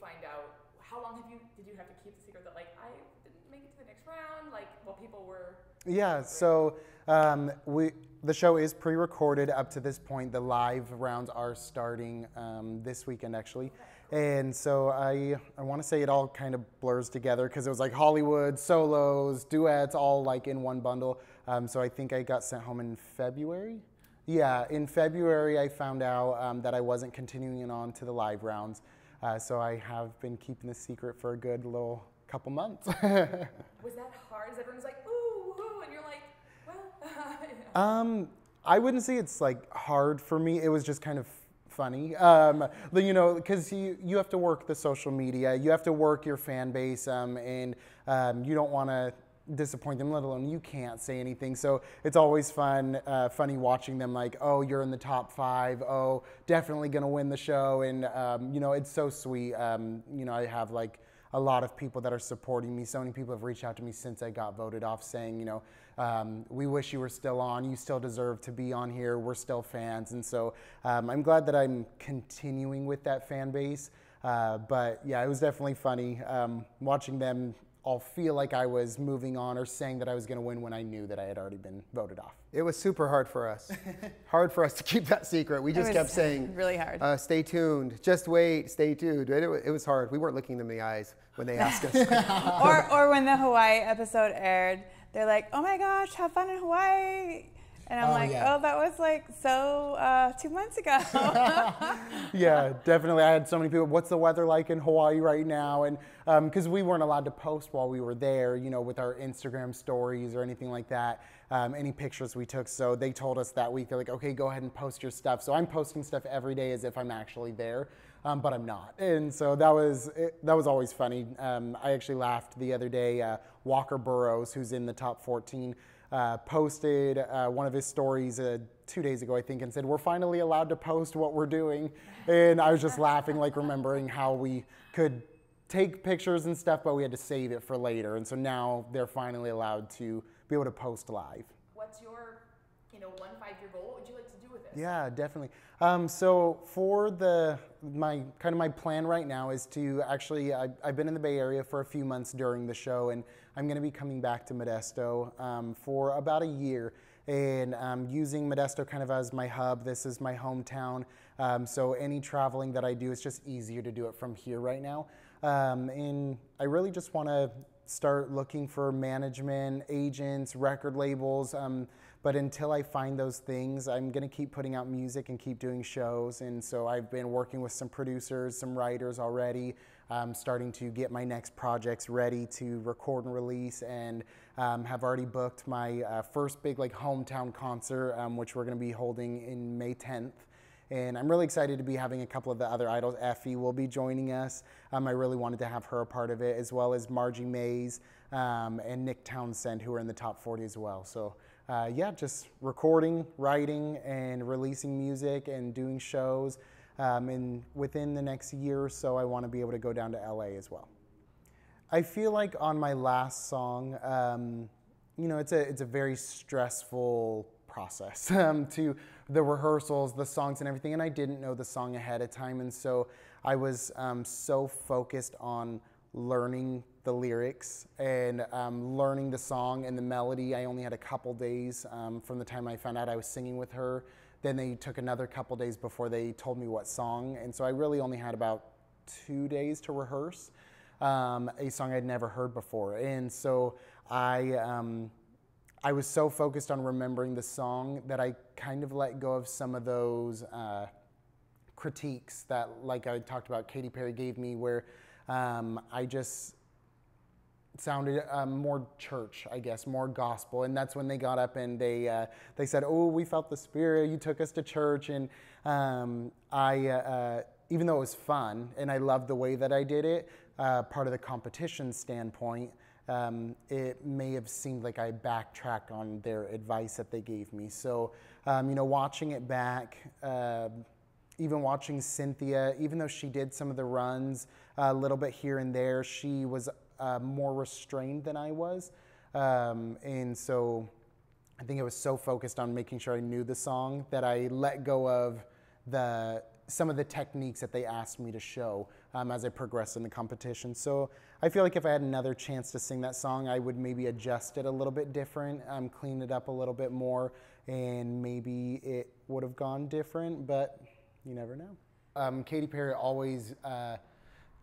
find out? How long did you have to keep the secret that, like, I didn't make it to the next round, like, while people were... Yeah, so the show is pre-recorded up to this point. The live rounds are starting this weekend, actually. And so I want to say it all kind of blurs together because it was like Hollywood, solos, duets, all like in one bundle. So I think I got sent home in February. Yeah, in February I found out that I wasn't continuing on to the live rounds. So I have been keeping the secret for a good little couple months. Was that hard? Is everyone's like, ooh, ooh, and you're like, well... I wouldn't say it's like hard for me. It was just kind of funny, you know, because you have to work the social media, you have to work your fan base, and you don't want to disappoint them, let alone you can't say anything. So it's always funny watching them like, oh, you're in the top 5, oh, definitely gonna win the show, and you know, it's so sweet. You know, I have like a lot of people that are supporting me. So many people have reached out to me since I got voted off saying, you know, we wish you were still on. You still deserve to be on here. We're still fans. And so I'm glad that I'm continuing with that fan base. But yeah, it was definitely funny watching them all feel like I was moving on or saying that I was going to win when I knew that I had already been voted off. It was super hard for us. Hard for us to keep that secret. We just kept saying, really hard. Stay tuned, just wait, stay tuned. It was hard. We weren't looking them in the eyes when they asked us. or when the Hawaii episode aired, they're like, oh my gosh, have fun in Hawaii. And I'm oh, that was like so 2 months ago. Yeah, definitely. I had so many people, what's the weather like in Hawaii right now? And because we weren't allowed to post while we were there, you know, with our Instagram stories or anything like that, any pictures we took. So they told us that week, they're like, okay, go ahead and post your stuff. So I'm posting stuff every day as if I'm actually there, but I'm not. And so that was always funny. I actually laughed the other day. Walker Burrows, who's in the top 14, posted one of his stories 2 days ago, I think, and said, we're finally allowed to post what we're doing. And I was just laughing, like remembering how we could take pictures and stuff, but we had to save it for later. And so now they're finally allowed to be able to post live. What's your, 1 5-year goal? What would you like to do with it? Yeah, definitely. So for my plan right now is to actually, I've been in the Bay Area for a few months during the show, and I'm going to be coming back to Modesto for about a year, and using Modesto kind of as my hub. This is my hometown, so any traveling that I do, it's just easier to do it from here right now. And I really just want to start looking for management, agents, record labels, but until I find those things, I'm going to keep putting out music and keep doing shows. And so I've been working with some producers, some writers already, starting to get my next projects ready to record and release, and have already booked my first big hometown concert, which we're going to be holding in May 10th. And I'm really excited to be having a couple of the other idols. Effie will be joining us. I really wanted to have her a part of it, as well as Margie Mays and Nick Townsend, who are in the top 40 as well. So yeah, just recording, writing, and releasing music and doing shows. And within the next year or so, I want to be able to go down to LA as well. I feel like on my last song, it's a very stressful process to the rehearsals, the songs and everything, and I didn't know the song ahead of time, and so I was so focused on learning the lyrics and learning the song and the melody. I only had a couple days from the time I found out I was singing with her. Then they took another couple days before they told me what song, and so I really only had about 2 days to rehearse a song I'd never heard before, and so I was so focused on remembering the song that I kind of let go of some of those critiques that, like I talked about, Katy Perry gave me, where I just sounded more church, I guess, more gospel. And that's when they got up and they said, oh, we felt the Spirit, you took us to church. And even though it was fun and I loved the way that I did it, part of the competition standpoint, it may have seemed like I backtracked on their advice that they gave me. So, watching it back, even watching Cynthia, even though she did some of the runs a little bit here and there, she was more restrained than I was. And so I think I was so focused on making sure I knew the song that I let go of some of the techniques that they asked me to show as I progressed in the competition. So I feel like if I had another chance to sing that song, I would maybe adjust it a little bit different, clean it up a little bit more, and maybe it would have gone different, but you never know. Katy Perry always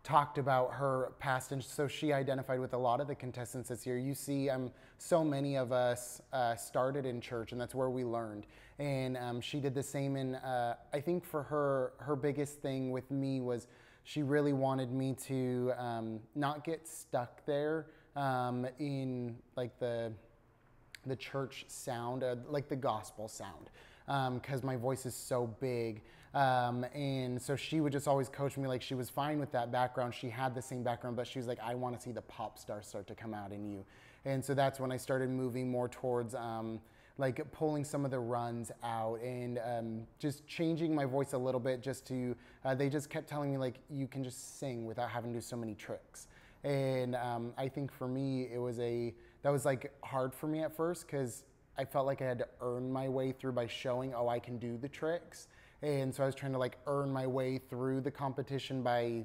talked about her past, and so she identified with a lot of the contestants this year. You see, so many of us started in church, and that's where we learned. And she did the same. And I think for her biggest thing with me was she really wanted me to not get stuck there in like the church sound, like the gospel sound, because my voice is so big. And so she would just always coach me. Like, she was fine with that background. She had the same background, but she was like, I want to see the pop star start to come out in you. And so that's when I started moving more towards like pulling some of the runs out and just changing my voice a little bit just to, they just kept telling me, like, you can just sing without having to do so many tricks. And I think for me, that was like hard for me at first, because I felt like I had to earn my way through by showing, oh, I can do the tricks. And so I was trying to like earn my way through the competition by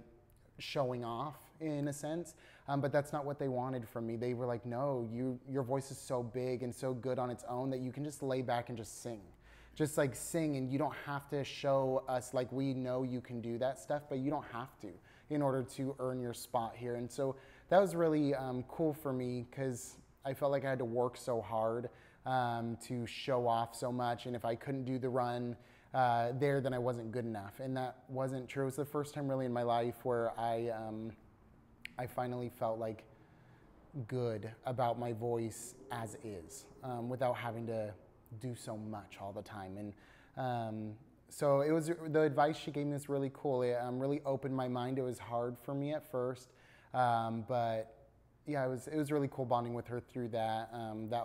showing off in a sense. But that's not what they wanted from me. They were like, no, your voice is so big and so good on its own that you can just lay back and just sing. Just like sing, and you don't have to show us, like, we know you can do that stuff, but you don't have to in order to earn your spot here. And so that was really cool for me, because I felt like I had to work so hard to show off so much. And if I couldn't do the run then I wasn't good enough. And that wasn't true. It was the first time really in my life where I finally felt like good about my voice as is, without having to do so much all the time. And so it was, the advice she gave me was really cool. It really opened my mind. It was hard for me at first, but yeah, it was really cool bonding with her through that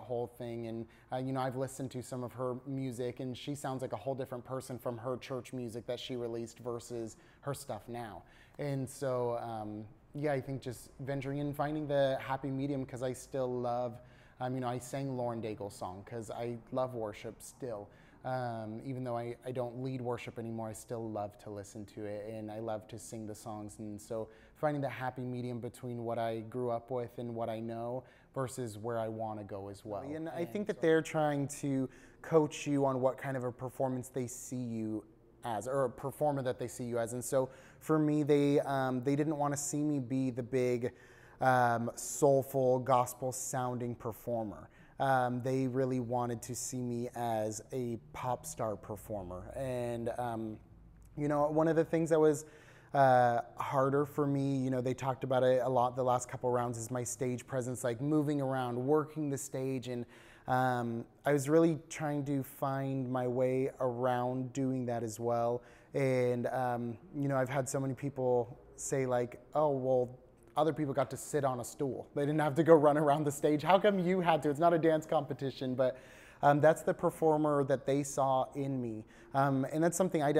whole thing. And you know, I've listened to some of her music, and she sounds like a whole different person from her church music that she released versus her stuff now. And so yeah, I think just venturing in, finding the happy medium, because I still love, you know, I sang Lauren Daigle's song because I love worship still. Even though I don't lead worship anymore, I still love to listen to it, and I love to sing the songs. And so finding the happy medium between what I grew up with and what I know versus where I want to go as well. And I think that they're trying to coach you on what kind of a performance they see you as, or a performer that they see you as. And so for me, they didn't want to see me be the big soulful gospel sounding performer. They really wanted to see me as a pop star performer. And, you know, one of the things that was harder for me, you know, they talked about it a lot the last couple rounds, is my stage presence, like moving around, working the stage. And I was really trying to find my way around doing that as well. And, you know, I've had so many people say, like, oh, well, other people got to sit on a stool. They didn't have to go run around the stage. How come you had to? It's not a dance competition, but that's the performer that they saw in me. And that's something I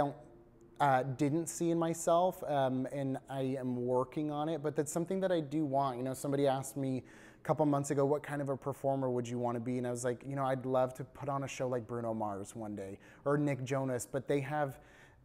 didn't see in myself, and I am working on it, but that's something that I do want. You know, somebody asked me a couple months ago, what kind of a performer would you want to be? And I was like, you know, I'd love to put on a show like Bruno Mars one day, or Nick Jonas, but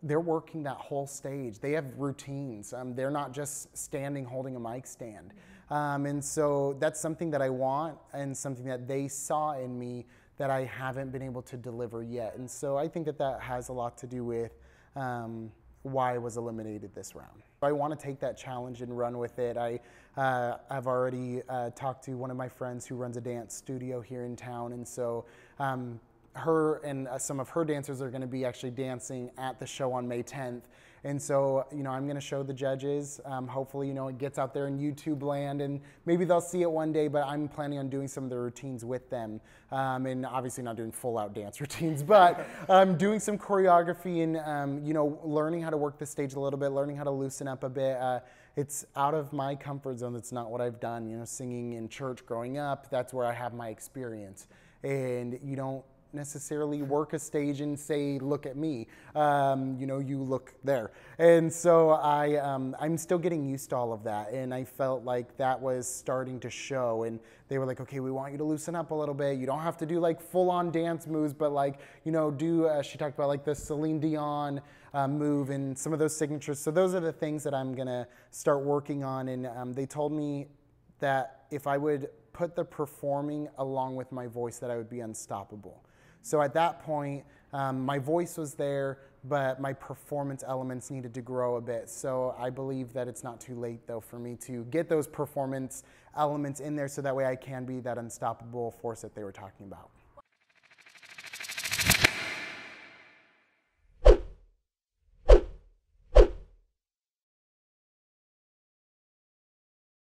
they're working that whole stage. They have routines. They're not just standing holding a mic stand. And so that's something that I want, and something that they saw in me that I haven't been able to deliver yet. And so I think that that has a lot to do with why I was eliminated this round. I want to take that challenge and run with it. I've already talked to one of my friends who runs a dance studio here in town, and so her and some of her dancers are going to be actually dancing at the show on May 10th. And so, you know, I'm going to show the judges. Hopefully, you know, it gets out there in YouTube land, and maybe they'll see it one day, but I'm planning on doing some of the routines with them. And obviously not doing full out dance routines, but doing some choreography and, you know, learning how to work the stage a little bit, learning how to loosen up a bit. It's out of my comfort zone. That's not what I've done. You know, singing in church growing up, that's where I have my experience. And you don't necessarily work a stage and say, look at me, you look there. And so I'm still getting used to all of that. And I felt like that was starting to show. And they were like, okay, we want you to loosen up a little bit. You don't have to do like full on dance moves, but like, she talked about like the Celine Dion move and some of those signatures. So those are the things that I'm going to start working on. And they told me that if I would put the performing along with my voice, that I would be unstoppable. So at that point, my voice was there, but my performance elements needed to grow a bit. So I believe that it's not too late, though, for me to get those performance elements in there so that way I can be that unstoppable force that they were talking about.